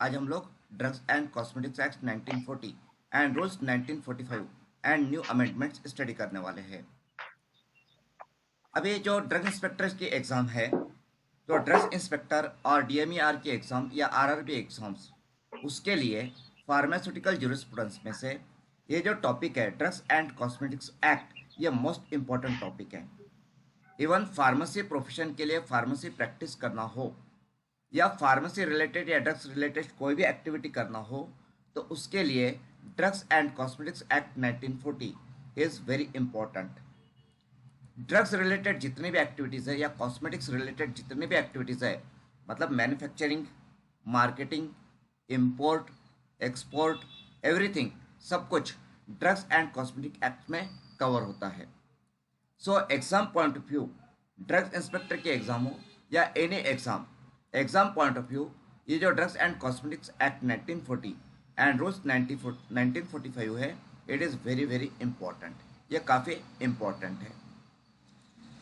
आज हम लोग drugs and cosmetics act 1940 and rules 1945 and new amendments study करने वाले हैं। अभी जो ड्रग इंस्पेक्टर की एग्ज़ाम है, तो ड्रग्स इंस्पेक्टर और डीएमईआर की एग्ज़ाम या आरआरबी एग्ज़ाम्स, उसके लिए फार्मास्यूटिकल जूरिस्प्रूडेंस में से ये जो टॉपिक है ड्रग्स एंड कॉस्मेटिक्स एक्ट, ये मोस्ट इम्पॉर्टेंट टॉपिक है। इवन फार्मेसी प्रोफेशन के लिए फार्मेसी प्रैक्टिस करना हो या फार्मेसी रिलेटेड या ड्रग्स रिलेटेड कोई भी एक्टिविटी करना हो, तो उसके लिए drugs and cosmetics act 1940 is very important. Drugs related जितनी भी एक्टिविटीज़ है या कॉस्मेटिक्स रिलेटेड जितनी भी एक्टिविटीज़ है, मतलब manufacturing, marketing, import, export, everything, सब कुछ ड्रग्स एंड कॉस्मेटिक एक्ट में कवर होता है। So exam point of view, drugs inspector के एग्ज़ाम हो या any exam point of view, ये जो drugs and cosmetics act 1940 and rules 1945 है, it is very very important. ये काफ़ी इम्पॉर्टेंट है।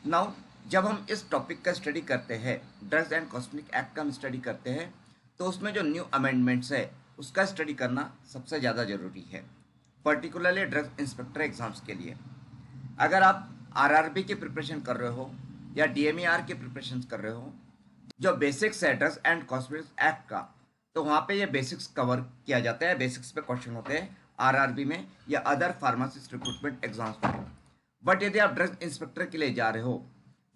नाउ जब हम इस टॉपिक का स्टडी करते हैं, ड्रग्स एंड कॉस्मेटिक एक्ट का हम स्टडी करते हैं, तो उसमें जो न्यू अमेंडमेंट्स है उसका स्टडी करना सबसे ज़्यादा ज़रूरी है, पर्टिकुलरली ड्रग्स इंस्पेक्टर एग्ज़ाम्स के लिए। अगर आप आरआरबी की प्रिपरेशन कर रहे हो या डीएमईआर की प्रिपरेशन कर रहे हो, जो बेसिक्स है ड्रग्स एंड कॉस्मेटिक्स एक्ट का, तो वहाँ पे ये बेसिक्स कवर किया जाता है, बेसिक्स पे क्वेश्चन होते हैं आरआरबी में या अदर फार्मासिस्ट रिक्रूटमेंट एग्जाम्स में। बट यदि आप ड्रग्स इंस्पेक्टर के लिए जा रहे हो,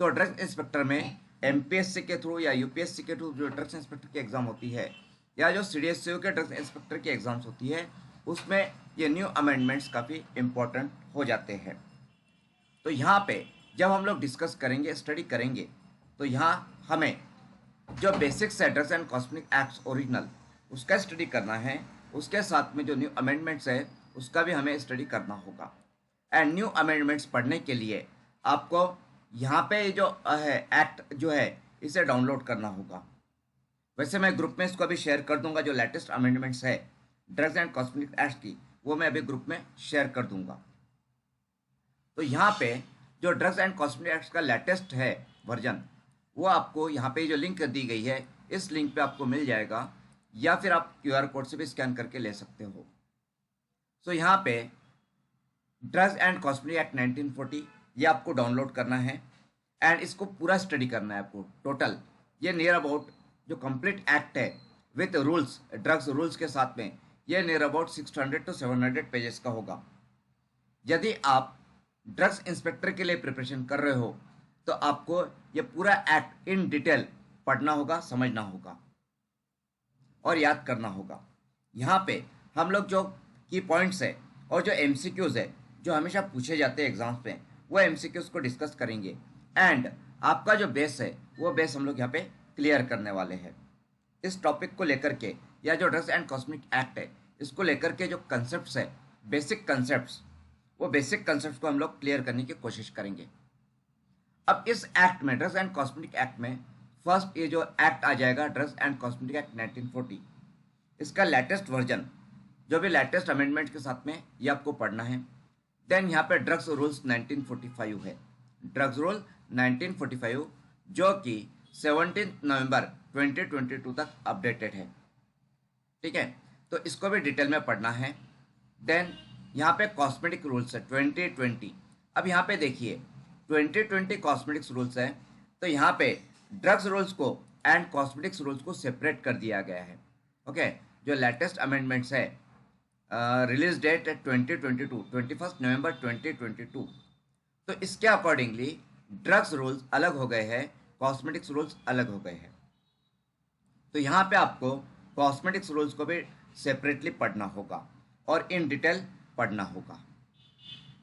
तो ड्रग्स इंस्पेक्टर में एमपीएससी के थ्रू या यूपीएससी के थ्रू जो ड्रग्स इंस्पेक्टर की एग्ज़ाम होती है या जो सीडीएसयू के ड्रग्स इंस्पेक्टर की एग्ज़ाम्स होती है, उसमें ये न्यू अमेंडमेंट्स काफ़ी इंपॉर्टेंट हो जाते हैं। तो यहाँ पे जब हम लोग डिस्कस करेंगे, स्टडी करेंगे, तो यहाँ हमें जो बेसिक्स है drugs and cosmetic acts original, उसका स्टडी करना है। उसके साथ में जो न्यू अमेंडमेंट्स है उसका भी हमें स्टडी करना होगा। एंड न्यू अमेंडमेंट्स पढ़ने के लिए आपको यहाँ पे जो है एक्ट जो है इसे डाउनलोड करना होगा। वैसे मैं ग्रुप में इसको अभी शेयर कर दूंगा, जो लेटेस्ट अमेंडमेंट्स है ड्रग्स एंड कॉस्मेटिक एक्ट की, वो मैं अभी ग्रुप में शेयर कर दूंगा। तो यहाँ पे जो ड्रग्स एंड कॉस्मेटिक एक्ट का लेटेस्ट है वर्जन, वो आपको यहाँ पे जो लिंक दी गई है, इस लिंक पे आपको मिल जाएगा, या फिर आप क्यूआर कोड से भी स्कैन करके ले सकते हो। सो यहाँ पे ड्रग्स एंड कॉस्मेटिक एक्ट 1940 ये आपको डाउनलोड करना है एंड इसको पूरा स्टडी करना है आपको। टोटल ये नियर अबाउट जो कंप्लीट एक्ट है विथ रूल्स, ड्रग्स रूल्स के साथ में, ये नियर अबाउट 600 to 700 पेजेस का होगा। यदि आप ड्रग्स इंस्पेक्टर के लिए प्रिपरेशन कर रहे हो, तो आपको ये पूरा एक्ट इन डिटेल पढ़ना होगा, समझना होगा और याद करना होगा। यहाँ पे हम लोग जो की पॉइंट्स है और जो एमसीक्यूज है जो हमेशा पूछे जाते हैं एग्जाम्स में, वो एमसीक्यूज को डिस्कस करेंगे। एंड आपका जो बेस है वो बेस हम लोग यहाँ पे क्लियर करने वाले हैं। इस टॉपिक को लेकर के या जो ड्रग्स एंड कॉस्मेटिक एक्ट है इसको लेकर के जो कंसेप्ट है, बेसिक कंसेप्ट, वो बेसिक कंसेप्ट को हम लोग क्लियर करने की कोशिश करेंगे। अब इस एक्ट में, ड्रग्स एंड कॉस्मेटिक एक्ट में, फर्स्ट ये जो एक्ट आ जाएगा ड्रग्स एंड कॉस्मेटिक एक्ट 1940, इसका लेटेस्ट वर्जन, जो भी लेटेस्ट अमेंडमेंट के साथ में ये आपको पढ़ना है। देन यहाँ पे ड्रग्स रूल्स 1945 है, ड्रग्स रूल 1945 जो कि 17 नवंबर 2022 तक अपडेटेड है। ठीक है, तो इसको भी डिटेल में पढ़ना है। देन यहाँ पे कॉस्मेटिक रूल्स है 2020। अब यहाँ पे देखिए 2020 कॉस्मेटिक्स रूल्स है, तो यहाँ पे ड्रग्स रूल्स को एंड कॉस्मेटिक्स रूल्स को सेपरेट कर दिया गया है। ओके, जो लेटेस्ट अमेंडमेंट्स है, रिलीज डेट है 2022, 21 नवंबर 2022। तो इसके अकॉर्डिंगली ड्रग्स रूल्स अलग हो गए हैं, कॉस्मेटिक्स रूल्स अलग हो गए हैं। तो यहाँ पे आपको कॉस्मेटिक्स रूल्स को भी सेपरेटली पढ़ना होगा और इन डिटेल पढ़ना होगा।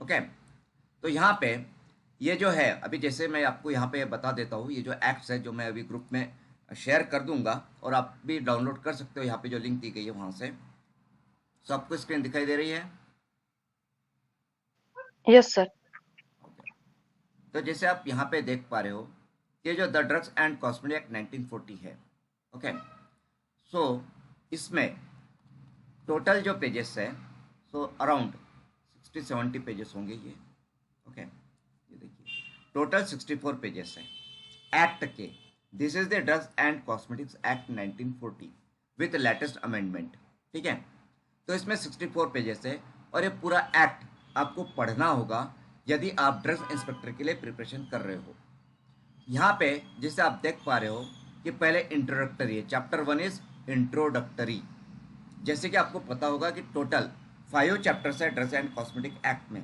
ओके, तो यहाँ पे ये जो है, अभी जैसे मैं आपको यहाँ पे बता देता हूँ, ये जो एक्ट्स है जो मैं अभी ग्रुप में शेयर कर दूंगा और आप भी डाउनलोड कर सकते हो, यहाँ पे जो लिंक दी गई है वहाँ से। सो आपको स्क्रीन दिखाई दे रही है? Yes sir. ओके, तो जैसे आप यहाँ पे देख पा रहे हो, ये जो the drugs and cosmetic act 1940 है। ओके, सो इसमें टोटल जो पेजेस है, सो अराउंड 60-70 पेजेस होंगे ये। ओके, ये देखिए टोटल 64 पेजेस है एक्ट के। This is the drugs and cosmetics act 1940। With latest amendment. ठीक है, तो इसमें 64 पेजेस है और ये पूरा एक्ट आपको पढ़ना होगा यदि आप ड्रग्स इंस्पेक्टर के लिए प्रिपरेशन कर रहे हो। यहाँ पे जैसे आप देख पा रहे हो कि पहले इंट्रोडक्टरी है, चैप्टर 1 इज इंट्रोडक्टरी। जैसे कि आपको पता होगा कि टोटल 5 चैप्टर्स है ड्रग्स एंड कॉस्मेटिक एक्ट में।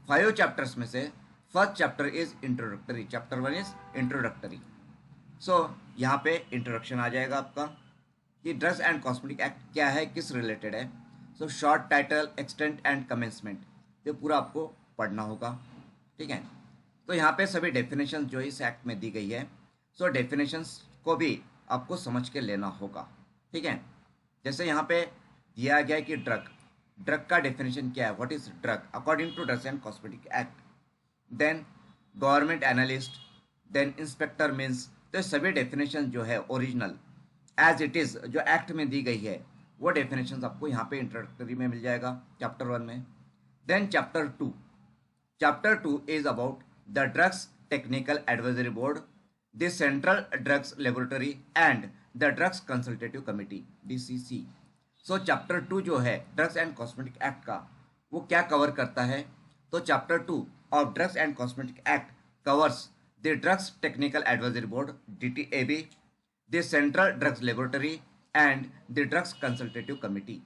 5 चैप्टर्स में से first chapter is introductory, chapter 1 is introductory. So यहाँ पे इंट्रोडक्शन आ जाएगा आपका कि ड्रग्स एंड कॉस्मेटिक एक्ट क्या है, किस रिलेटेड है। So short title, extent and commencement, ये पूरा आपको पढ़ना होगा। ठीक है, तो यहाँ पे सभी डेफिनेशन जो इस एक्ट में दी गई है, सो डेफिनेशंस को भी आपको समझ के लेना होगा। ठीक है, जैसे यहाँ पे दिया गया है कि ड्रग का डेफिनेशन क्या है, what is drug according to drugs and cosmetic act. Then government analyst, then inspector means, तो सभी डेफिनेशन जो है ओरिजिनल एज इट इज जो एक्ट में दी गई है वो डेफिनेशन आपको यहाँ पे इंट्रोडक्टरी में मिल जाएगा चैप्टर 1 में। Then chapter 2 is about the drugs technical advisory board, the central drugs laboratory and the drugs consultative committee, DCC। So chapter 2 जो है ड्रग्स एंड कॉस्मेटिक एक्ट का, वो क्या कवर करता है, तो chapter 2 of drugs and cosmetic act covers the drugs technical advisory board, DTAB, the central drugs laboratory and the drugs consultative committee.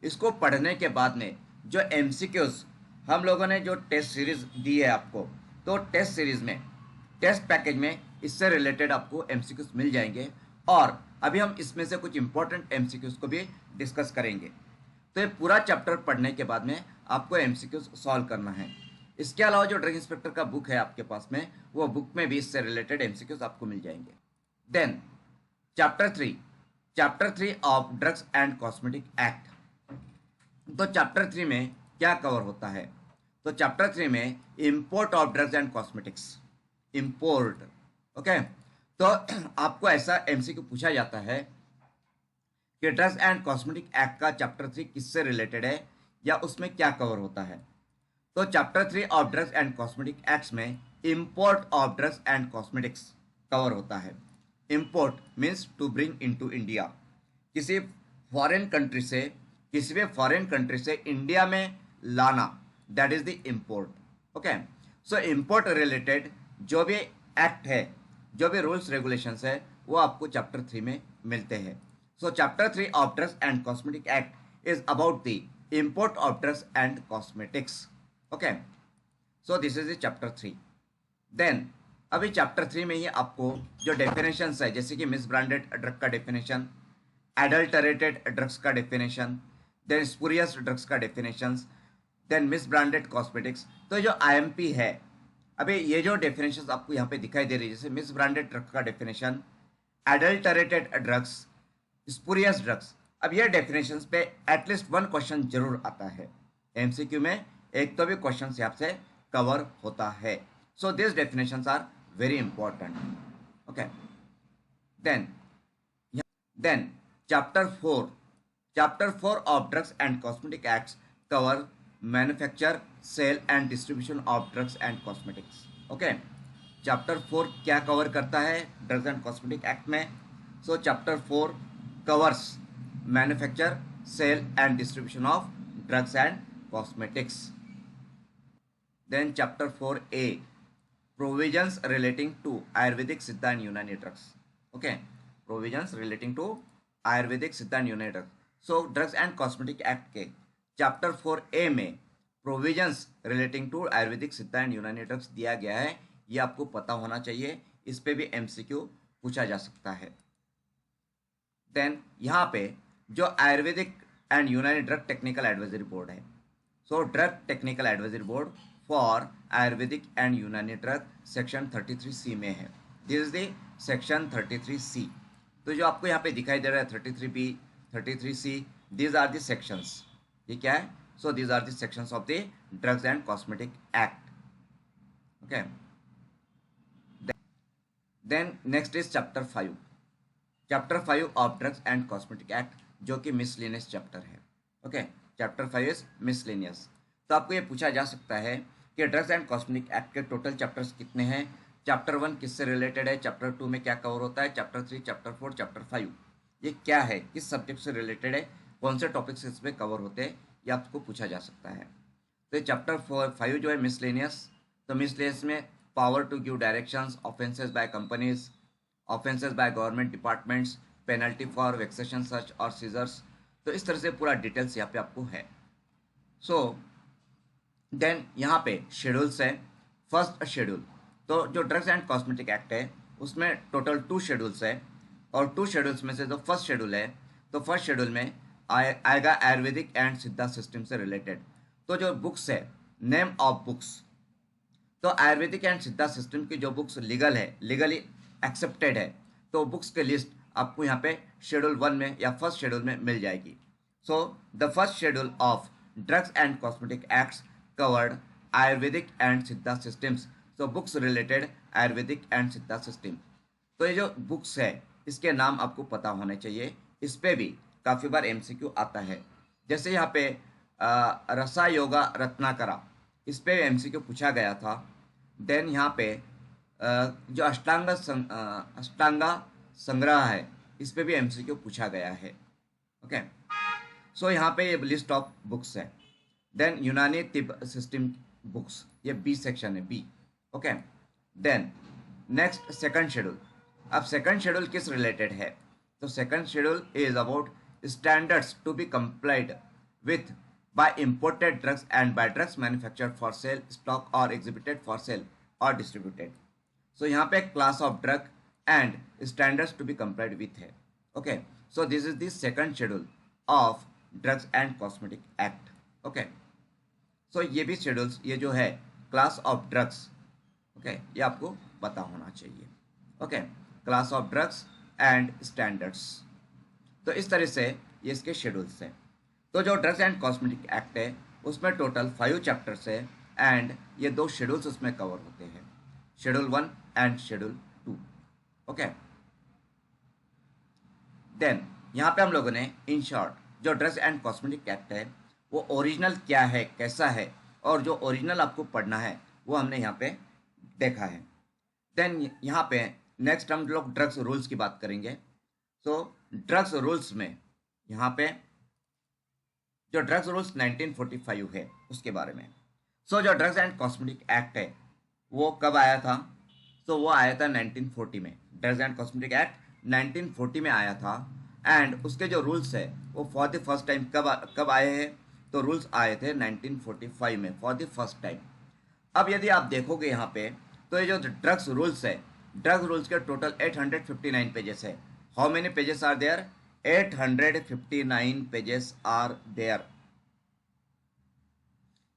इसको पढ़ने के बाद में जो MCQs हम लोगों ने जो टेस्ट सीरीज दी है आपको, तो टेस्ट सीरीज में, टेस्ट पैकेज में इससे रिलेटेड आपको MCQs मिल जाएंगे और अभी हम इसमें से कुछ इंपॉर्टेंट MCQs को भी डिस्कस करेंगे। तो ये पूरा चैप्टर पढ़ने के बाद में आपको MCQs सॉल्व करना है। इसके अलावा जो ड्रग इंस्पेक्टर का बुक है आपके पास में, वो बुक में भी इससे रिलेटेड MCQs आपको मिल जाएंगे। Then chapter 3 of drugs and cosmetic act. तो चैप्टर 3 में क्या कवर होता है, तो चैप्टर 3 में import of drugs and cosmetics, import. Okay, तो आपको ऐसा MCQ पूछा जाता है कि ड्रग्स एंड कॉस्मेटिक एक्ट का चैप्टर 3 किससे रिलेटेड है या उसमें क्या कवर होता है। तो chapter 3 of drugs and cosmetic acts में import of drugs and cosmetics cover होता है। Import means to bring into India, किसी फॉरेन कंट्री से, किसी भी फॉरेन कंट्री से इंडिया में लाना, that is the import. Okay, so import related जो भी एक्ट है, जो भी रूल्स रेगुलेशंस है, वो आपको चैप्टर 3 में मिलते हैं। So chapter 3 of drugs and cosmetic act is about the import of drugs and cosmetics. Okay, so this is the chapter 3। Then अभी चैप्टर 3 में ही आपको जो डेफिनेशंस है, जैसे कि मिस ब्रांडेड ड्रग का डेफिनेशन, एडल्टरेटेड ड्रग्स का डेफिनेशन, देन स्पूरियस ड्रग्स का definitions, then misbranded cosmetics. तो जो IMP है, अभी ये जो डेफिनेशंस आपको यहाँ पे दिखाई दे रही है, जैसे मिस ब्रांडेड ड्रग का definition, adulterated drugs, spurious drugs, अब ये डेफिनेशंस पे एटलीस्ट 1 क्वेश्चन जरूर आता है MCQ में, एक तो भी क्वेश्चन यहाँ से कवर होता है। So this definitions are very important. Okay, then chapter 4 of drugs and cosmetic acts cover manufacture, sale and distribution of drugs and cosmetics. Okay, chapter 4 क्या कवर करता है ड्रग्स एंड कॉस्मेटिक एक्ट में, so chapter 4 covers manufacture, sale and distribution of drugs and cosmetics. Then chapter 4A provisions relating to Ayurvedic, Siddha and Unani drugs. Okay, provisions relating to Ayurvedic, Siddha and Unani drugs. So drugs and cosmetic act के chapter 4A में provisions relating to Ayurvedic, Siddha and Unani drugs दिया गया है, ये आपको पता होना चाहिए, इस पे भी MCQ पूछा जा सकता है। देन यहाँ पे जो आयुर्वेदिक एंड यूनानी ड्रग टेक्निकल एडवाइजरी बोर्ड है, so drug technical advisory board for Ayurvedic and यूनानी ड्रग सेक्शन 33C में है। This is the section 33C। तो जो आपको यहाँ पे दिखाई दे रहा है 33B, 33C, these are the sections. ये क्या है, so these are the sections of the drugs and cosmetic act. Okay, then next is chapter 5 of drugs and cosmetic act, जो कि मिसलेनियस चैप्टर है। Okay, chapter 5 is miscellaneous. तो आपको ये पूछा जा सकता है कि ड्रग्स एंड कॉस्मेटिक एक्ट के टोटल चैप्टर्स कितने हैं, चैप्टर 1 किससे रिलेटेड है, चैप्टर 2 में क्या कवर होता है, चैप्टर 3, चैप्टर 4, चैप्टर 5, ये क्या है, किस सब्जेक्ट से रिलेटेड है, कौन से टॉपिक्स इसमें कवर होते हैं, ये आपको पूछा जा सकता है। तो ये चैप्टर 5 जो है मिसलेनियस, तो मिसलेनियस में power to give directions, offences by companies, offences by government departments, penalty for vexation search और सीजर्स। तो इस तरह से पूरा डिटेल्स यहाँ पे आपको है। सो देन यहाँ पे शेड्यूल्स है। फर्स्ट शेड्यूल, तो जो ड्रग्स एंड कॉस्मेटिक एक्ट है उसमें टोटल 2 शेड्यूल्स है, और 2 शेड्यूल्स में से जो फर्स्ट शेड्यूल है, तो फर्स्ट शेड्यूल में आएगा आयुर्वेदिक एंड सिद्धा सिस्टम से रिलेटेड। तो जो बुक्स है, नेम ऑफ बुक्स, तो आयुर्वेदिक एंड सिद्धा सिस्टम की जो बुक्स लीगल है, लीगली एक्सेप्टेड है, तो बुक्स के लिस्ट आपको यहाँ पे शेड्यूल 1 में या फर्स्ट शेड्यूल में मिल जाएगी। So the first schedule of drugs and cosmetic acts covered Ayurvedic and Siddha systems. So books related Ayurvedic and Siddha system. तो ये जो बुक्स है इसके नाम आपको पता होने चाहिए, इस पे भी काफ़ी बार एमसीक्यू आता है। जैसे यहाँ पे रसा योगा रत्नाकरा, इस पे एमसीक्यू पूछा गया था। देन यहाँ पे जो अष्टांगा संग्रह है, इस पे भी एमसीक्यू पूछा गया है। ओके, सो यहाँ पे ये लिस्ट ऑफ बुक्स है। Then Unani Tibbat system books, ये बी सेक्शन है, B. Okay, then next second schedule. अब सेकंड शेड्यूल किस रिलेटेड है, तो second schedule is about standards to be complied with by imported drugs and by drugs manufactured for sale, stock or exhibited for sale or distributed. So यहाँ पे class of drug and standards to be complied with है. Okay, so this is the second schedule of drugs and cosmetic act. Okay, so ये भी schedules, ये जो है class of drugs, okay, ये आपको पता होना चाहिए. Okay, class of drugs and standards. तो इस तरह से ये इसके शेड्यूल्स हैं। तो जो ड्रग्स एंड कॉस्मेटिक एक्ट है उसमें टोटल 5 चैप्टर्स है, एंड ये 2 शेड्यूल्स उसमें कवर होते हैं, schedule 1 and schedule 2। Okay, then यहाँ पे हम लोगों ने इन शॉर्ट जो ड्रग्स एंड कॉस्मेटिक एक्ट है वो ओरिजिनल क्या है, कैसा है, और जो ओरिजिनल आपको पढ़ना है वो हमने यहाँ पे देखा है। देन यहाँ पे नेक्स्ट हम लोग ड्रग्स रूल्स की बात करेंगे। सो ड्रग्स रूल्स में यहाँ पे जो ड्रग्स रूल्स 1945 है उसके बारे में। सो जो ड्रग्स एंड कॉस्मेटिक एक्ट है वो कब आया था, तो वो आया था 1940 में। ड्रग्स एंड कॉस्मेटिक एक्ट 1940 में आया था, एंड उसके जो रूल्स है वो फॉर द फर्स्ट टाइम कब आए हैं, तो रूल्स आए थे 1945 में फॉर द फर्स्ट टाइम। अब यदि आप देखोगे यहाँ पे, तो ये जो ड्रग्स रूल्स है, ड्रग रूल्स के टोटल 859 पेजेस है। How many pages are there, 859 pages are there.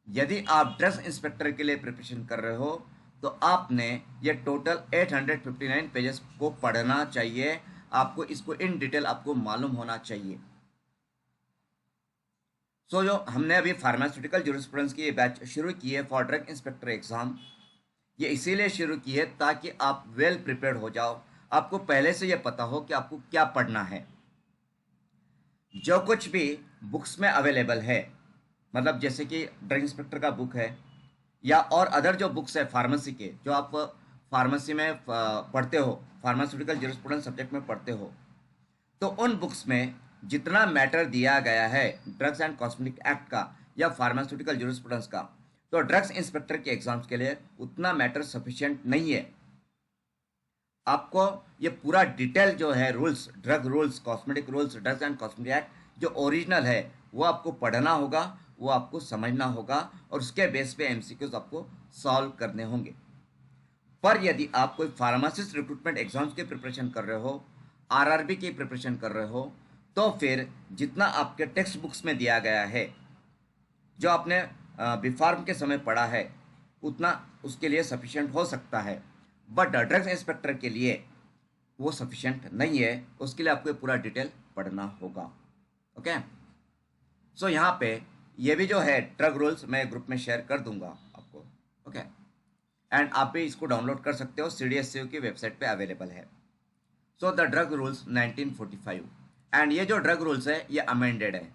यदि आप ड्रग्स इंस्पेक्टर के लिए प्रिपरेशन कर रहे हो तो आपने ये टोटल 859 पेजेस को पढ़ना चाहिए, आपको इसको इन डिटेल आपको मालूम होना चाहिए। सो जो हमने अभी फार्मास्यूटिकल ज्यूरिस्प्रूडेंस की ये बैच शुरू की है फॉर ड्रग इंस्पेक्टर एग्जाम, ये इसीलिए शुरू की है ताकि आप वेल प्रिपेयर्ड हो जाओ, आपको पहले से ये पता हो कि आपको क्या पढ़ना है। जो कुछ भी बुक्स में अवेलेबल है, मतलब जैसे कि ड्रग इंस्पेक्टर का बुक है या और अदर जो बुक्स है फार्मेसी के, जो आप फार्मेसी में पढ़ते हो, फार्मास्यूटिकल ज्यूरिस्प्रूडेंस सब्जेक्ट में पढ़ते हो, तो उन बुक्स में जितना मैटर दिया गया है ड्रग्स एंड कॉस्मेटिक एक्ट का या फार्मास्यूटिकल ज्यूरिस्प्रूडेंस का, तो ड्रग्स इंस्पेक्टर के एग्जाम्स के लिए उतना मैटर सफिशिएंट नहीं है। आपको ये पूरा डिटेल जो है rules, drug rules, cosmetic rules, drugs and cosmetic act जो ओरिजिनल है वो आपको पढ़ना होगा, वो आपको समझना होगा, और उसके बेस पे एमसीक्यूज आपको सॉल्व करने होंगे। पर यदि आप कोई फार्मासिस्ट रिक्रूटमेंट एग्जाम्स की प्रिपरेशन कर रहे हो, आरआरबी की प्रिपरेशन कर रहे हो, तो फिर जितना आपके टेक्स्ट बुक्स में दिया गया है, जो आपने बीफार्म के समय पढ़ा है, उतना उसके लिए सफिशिएंट हो सकता है, बट ड्रग्स इंस्पेक्टर के लिए वो सफिशिएंट नहीं है, उसके लिए आपको ये पूरा डिटेल पढ़ना होगा। ओके, सो यहाँ पे ये भी जो है ड्रग रूल्स मैं ग्रुप में शेयर कर दूंगा आपको। ओके, एंड आप भी इसको डाउनलोड कर सकते हो, CDSCU की वेबसाइट पे अवेलेबल है। So the drug rules 1945, and ये जो ड्रग रूल्स है ये अमेंडेड है,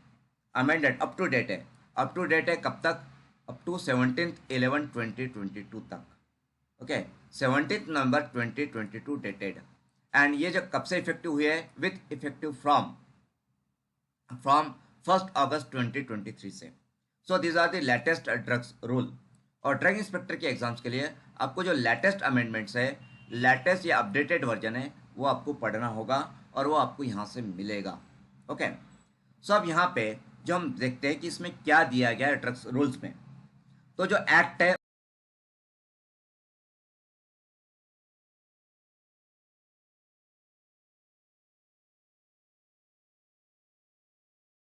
अमेंडेड अप टू डेट है। अप टू डेट है कब तक, अप टू 17/11/2022 तक। ओके, 17 नवंबर 2022 डेटेड, एंड ये जो कब से इफेक्टिव हुए है, विथ इफेक्टिव फ्रॉम फ्रॉम 1 अगस्त 2023 से। So these are the latest drugs rule. और ड्रग इंस्पेक्टर के एग्जाम्स के लिए आपको जो लेटेस्ट अमेंडमेंट्स है, लेटेस्ट या अपडेटेड वर्जन है, वो आपको पढ़ना होगा और वो आपको यहाँ से मिलेगा। ओके, सो अब यहाँ पे जो हम देखते हैं कि इसमें क्या दिया गया है ड्रग्स रूल्स में। तो जो एक्ट है